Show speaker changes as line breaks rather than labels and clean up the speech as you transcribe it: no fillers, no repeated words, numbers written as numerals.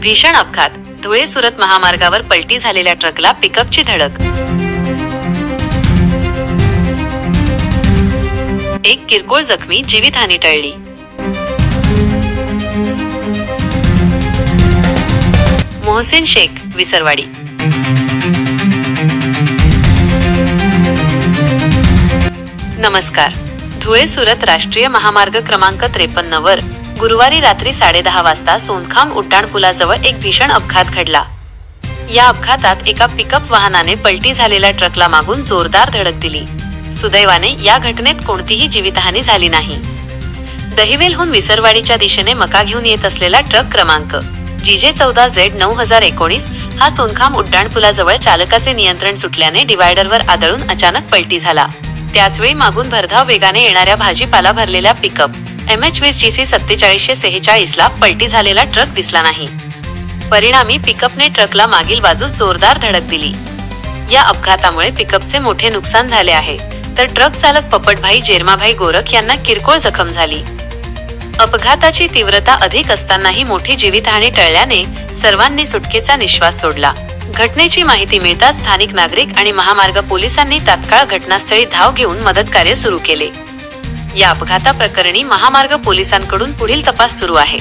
भीषण अपघात, धुळे सुरत महामार्गावर पलटी झालेल्या ट्रकला पिकअपची धडक. एक किरकोळ जखमी, जीवितहानी टळली. मोहसेन शेख, विसरवाडी. नमस्कार. धुळे सुरत राष्ट्रीय महामार्ग क्रमांक 53 वर गुरुवारी रात्री 10:30 वाजता सोनखाम उड्डाणपुलाजवळ एक भीषण अपघात घडला. या अपघातात एका पिकअप वाहनाने पलटी झालेल्या ट्रकला मागून जोरदार धडक दिली. सुदैवाने या घटनेत कोणतीही जीवितहानी झाली नाही. दहिवेलहून विसरवाडीच्या दिशेने मका घेऊन येत असलेला ट्रक क्रमांक GJ14Z9019 हा सोनखाम उड्डाणपुलाजवळ चालकाचे नियंत्रण सुटल्याने डिवायडरवर आदळून अचानक पलटी झाला. त्याचवेळी मागून भरधाव वेगाने येणाऱ्या भाजीपाला भरलेल्या पिकअप MH20GC 4746 ला पलटी झालेला ट्रक दिसला नाही. परिणामी पिकअपने ट्रकला मागील बाजूस जोरदार धडक दिली. या अपघातामुळे पिकअपचे मोठे नुकसान झाले आहे, तर ट्रक चालक पपटभाई जेरमाभाई गोरख यांना किरकोळ जखम झाली. अपघाताची तीव्रता अधिक असतानाही मोठी जीवितहानी टळल्याने सर्वांनी सुटकेचा निश्वास सोडला. घटनेची माहिती मिळताच स्थानिक नागरिक आणि महामार्ग पोलिसांनी तात्काळ घटनास्थळी धाव घेऊन मदतकार्य सुरू केले. या अपघाताप्रकरणी महामार्ग पोलिसांकडून पुढील तपास सुरू आहे.